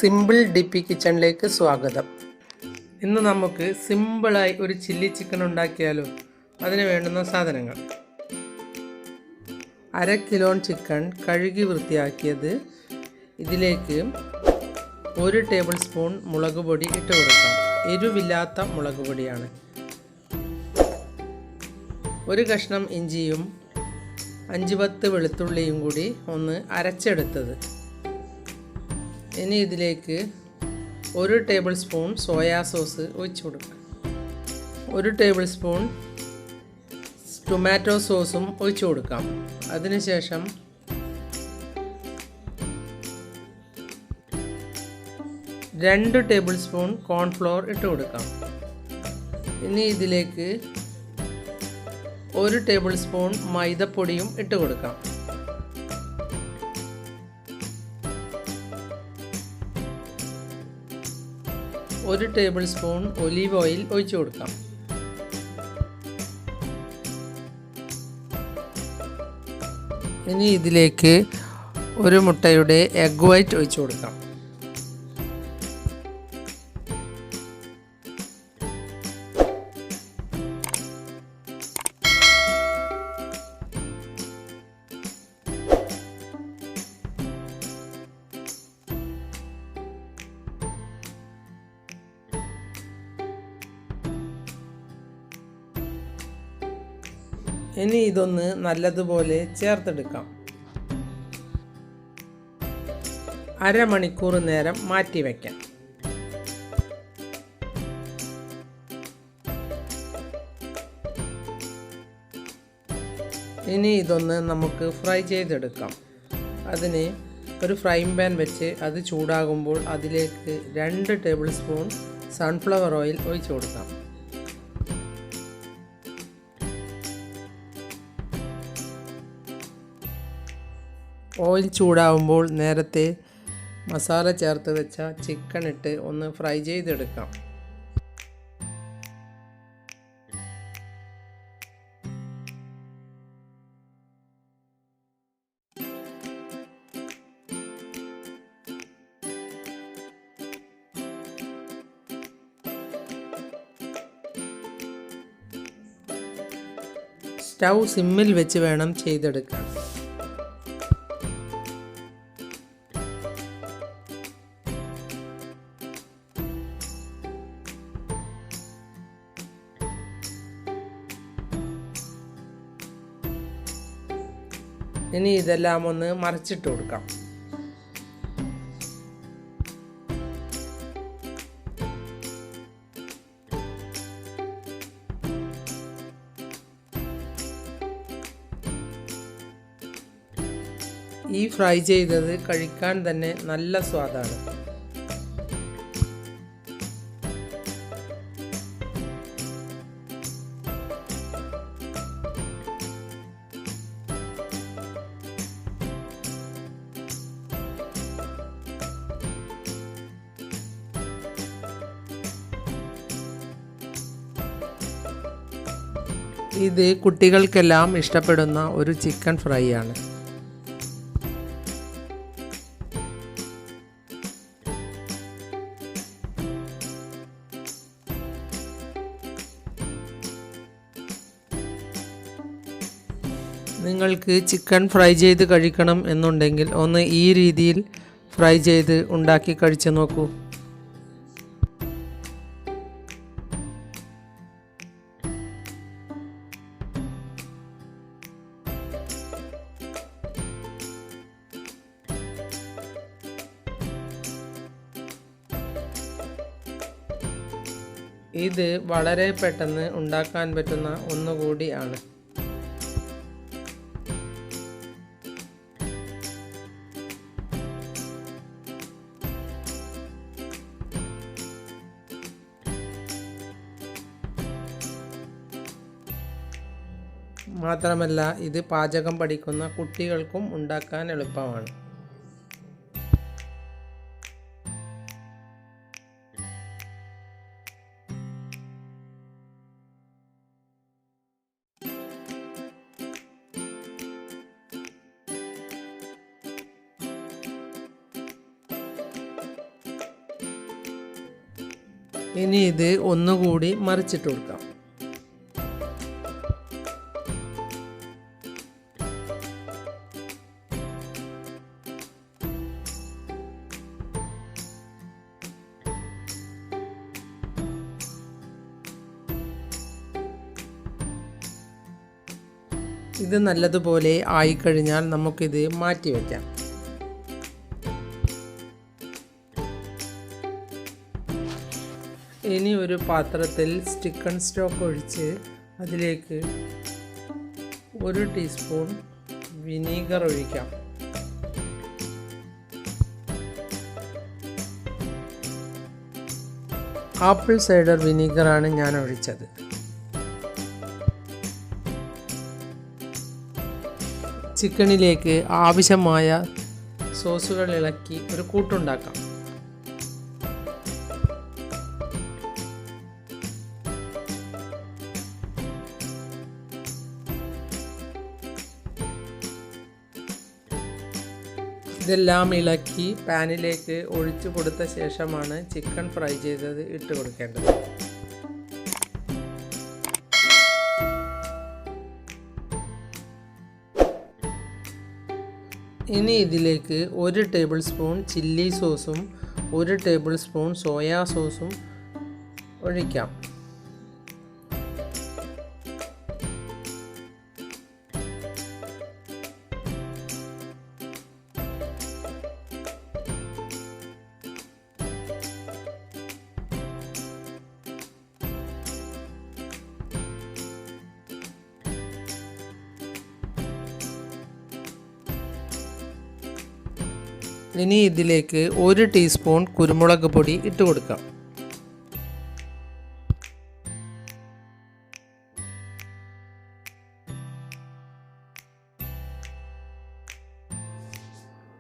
Simple ഡിപ്പി കിച്ചണിലേക്ക് സ്വാഗതം. ഇന്ന് നമുക്ക് സിമ്പിളായി ഒരു ചില്ലി ചിക്കൻ ഉണ്ടാക്കിയാലോ. അതിന് വേണ്ടുന്ന സാധനങ്ങൾ: 1/2 കിലോ ചിക്കൻ കഴുകി വൃത്തിയാക്കിയത്. ഇതിലേക്ക് 1 ടേബിൾ സ്പൂൺ മുളക് പൊടി ഇട്ട് കൊടുക്കാം. എരിവില്ലാത്ത മുളക് പൊടിയാണ്. 1 കഷ്ണം ഇഞ്ചിയും 5-10 വെളുത്തുള്ളിയും കൂടി ഒന്ന് അരച്ചെടുത്തത്. ഇനി ഇതിലേക്ക് 1 ടേബിൾ സ്പൂൺ സോയാ സോസ് ഒഴിച്ചു കൊടുക്കുക. 1 ടേബിൾ സ്പൂൺ ടൊമാറ്റോ സോസും ഒഴിച്ചു കൊടുക്കാം. അതിനുശേഷം രണ്ട് ടേബിൾ സ്പൂൺ കോൺഫ്ലോർ ഇട്ട് കൊടുക്കാം. ഇനി ഇതിലേക്ക് 1 ടേബിൾ സ്പൂൺ മൈദപ്പൊടിയും ഇട്ട് കൊടുക്കാം. ഒരു ടേബിൾ സ്പൂൺ ഒലീവ് ഓയിൽ ഒഴിച്ചു കൊടുക്കാം. ഇനി ഇതിലേക്ക് 1 മുട്ടയുടെ എഗ് വൈറ്റ് ഒഴിച്ചു കൊടുക്കാം. ഇനി ഇതൊന്ന് നല്ലതുപോലെ ചേർത്തെടുക്കാം. അരമണിക്കൂർ നേരം മാറ്റി വയ്ക്കാം. ഇനി ഇതൊന്ന് നമുക്ക് ഫ്രൈ ചെയ്തെടുക്കാം. അതിന് ഒരു ഫ്രൈങ് പാൻ വെച്ച് അത് ചൂടാകുമ്പോൾ അതിലേക്ക് 2 ടേബിൾ സ്പൂൺ സൺഫ്ലവർ ഓയിൽ ഒഴിച്ചു കൊടുക്കാം. ഓയിൽ ചൂടാവുമ്പോൾ നേരത്തെ മസാല ചേർത്ത് വെച്ച ചിക്കൻ ഇട്ട് ഒന്ന് ഫ്രൈ ചെയ്തെടുക്കാം. സ്റ്റൗ സിമ്മിൽ വെച്ച് വേണം ചെയ്തെടുക്കാൻ. ഇനി ഇതെല്ലാം ഒന്ന് മറിച്ചിട്ട് കൊടുക്കാം. ഈ ഫ്രൈ ചെയ്തത് കഴിക്കാൻ തന്നെ നല്ല സ്വാദാണ്. ഇത് കുട്ടികൾക്കെല്ലാം ഇഷ്ടപ്പെടുന്ന ഒരു ചിക്കൻ ഫ്രൈ ആണ്. നിങ്ങൾക്ക് ചിക്കൻ ഫ്രൈ ചെയ്ത് കഴിക്കണം എന്നുണ്ടെങ്കിൽ ഒന്ന് ഈ രീതിയിൽ ഫ്രൈ ചെയ്ത് ഉണ്ടാക്കി കഴിച്ചു നോക്കൂ. ഇത് വളരെ പെട്ടെന്ന് ഉണ്ടാക്കാൻ പറ്റുന്ന ഒന്നുകൂടി ആണ്. മാത്രമല്ല ഇത് പാചകം പഠിക്കുന്ന കുട്ടികൾക്കും ഉണ്ടാക്കാൻ എളുപ്പമാണ്. ഇനി ഇത് ഒന്നുകൂടി മറിച്ചിട്ട് കൊടുക്കാം. ഇത് നല്ലതുപോലെ ആയിക്കഴിഞ്ഞാൽ നമുക്കിത് മാറ്റി വയ്ക്കാം. ഇനി ഒരു പാത്രത്തിൽ ചിക്കൻ സ്റ്റോക്ക് ഒഴിച്ച് അതിലേക്ക് 1 ടീസ്പൂൺ വിനീഗർ ഒഴിക്കാം. ആപ്പിൾ സൈഡർ വിനീഗറാണ് ഞാൻ ഒഴിച്ചത്. ചിക്കനിലേക്ക് ആവശ്യമായ സോസുകൾ ഇളക്കി ഒരു കൂട്ടുണ്ടാക്കാം. ഇതെല്ലാം ഇളക്കി പാനിലേക്ക് ഒഴിച്ചു കൊടുത്ത ശേഷമാണ് ചിക്കൻ ഫ്രൈ ചെയ്തത് ഇട്ട് കൊടുക്കേണ്ടത്. ഇനി ഇതിലേക്ക് 1 ടേബിൾ സ്പൂൺ ചില്ലി സോസും 1 ടേബിൾ സ്പൂൺ സോയാ സോസും ഒഴിക്കാം. ഇനി ഇതിലേക്ക് 1 ടീസ്പൂൺ കുരുമുളക് പൊടി ഇട്ട് കൊടുക്കാം.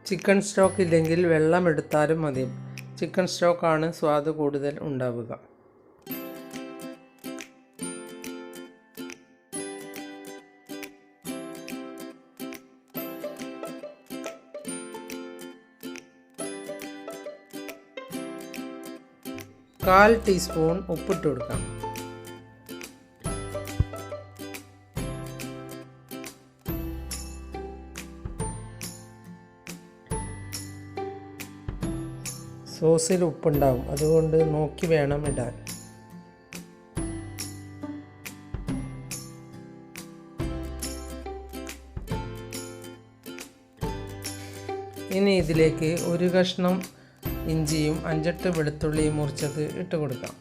ചിക്കൻ സ്റ്റോക്ക് ഇല്ലെങ്കിൽ വെള്ളം എടുത്താലും മതി. ചിക്കൻ സ്റ്റോക്കാണ് സ്വാദ് കൂടുതൽ ഉണ്ടാവുക. കാൽ ടീസ്പൂൺ ഉപ്പിട്ട് കൊടുക്കാം. സോസിൽ ഉപ്പുണ്ടാവും, അതുകൊണ്ട് നോക്കി വേണം ഇടാൻ. ഇനി ഇതിലേക്ക് 1 കഷ്ണം ഇഞ്ചിയും 5-8 വെളുത്തുള്ളിയും മുറിച്ചത് ഇട്ട് കൊടുക്കാം.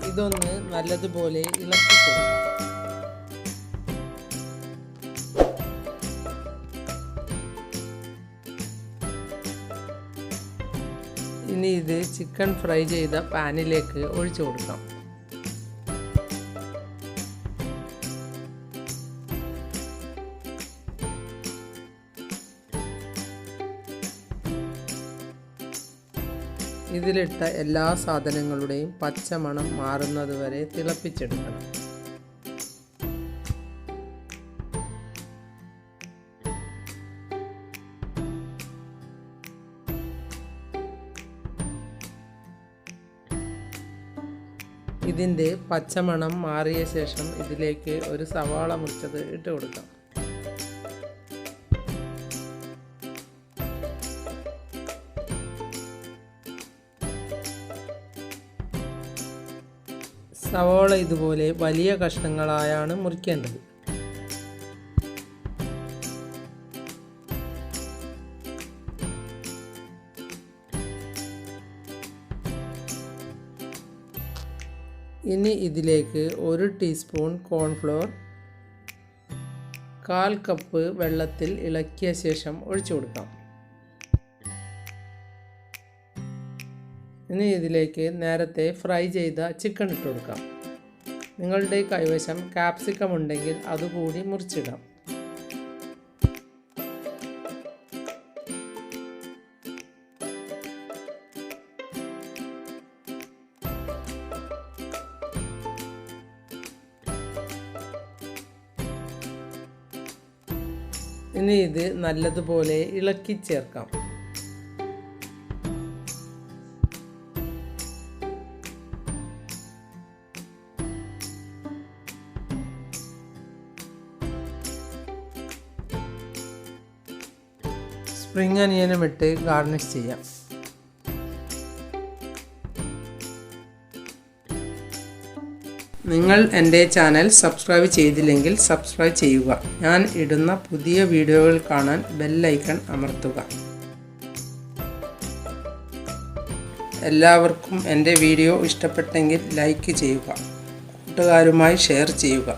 ഇതൊന്ന് നല്ലതുപോലെ ഇളക്കി കൊടുക്കാം. ഇനി ഇത് ചിക്കൻ ഫ്രൈ ചെയ്ത പാനിലേക്ക് ഒഴിച്ചു കൊടുക്കാം. ഇതിലിട്ട എല്ലാ സാധനങ്ങളുടെയും പച്ചമണം മാറുന്നത് വരെ തിളപ്പിച്ചെടുക്കണം. ഇതിൻ്റെ പച്ചമണം മാറിയ ശേഷം ഇതിലേക്ക് ഒരു സവാള മുറിച്ചത് ഇട്ട് കൊടുക്കാം. സവാള ഇതുപോലെ വലിയ കഷ്ണങ്ങളായാണ് മുറിക്കേണ്ടത്. ഇനി ഇതിലേക്ക് 1 ടീസ്പൂൺ കോൺഫ്ലോർ 1/4 കപ്പ് വെള്ളത്തിൽ ഇളക്കിയ ശേഷം ഒഴിച്ചു കൊടുക്കാം. ഇനി ഇതിലേക്ക് നേരത്തെ ഫ്രൈ ചെയ്ത ചിക്കൻ ഇട്ട് കൊടുക്കാം. നിങ്ങളുടെ കൈവശം കാപ്സിക്കം ഉണ്ടെങ്കിൽ അതുകൂടി മുറിച്ചിടാം. ഇനി ഇത് നല്ലതുപോലെ ഇളക്കി ചേർക്കാം. സ്പ്രിംഗ് അനിയനും ഇട്ട് ഗാർണിഷ് ചെയ്യാം. നിങ്ങൾ എൻ്റെ ചാനൽ സബ്സ്ക്രൈബ് ചെയ്തില്ലെങ്കിൽ സബ്സ്ക്രൈബ് ചെയ്യുക. ഞാൻ ഇടുന്ന പുതിയ വീഡിയോകൾ കാണാൻ ബെൽ ഐക്കൺ അമർത്തുക. എല്ലാവർക്കും എൻ്റെ വീഡിയോ ഇഷ്ടപ്പെട്ടെങ്കിൽ ലൈക്ക് ചെയ്യുക. കൂട്ടുകാരുമായി ഷെയർ ചെയ്യുക.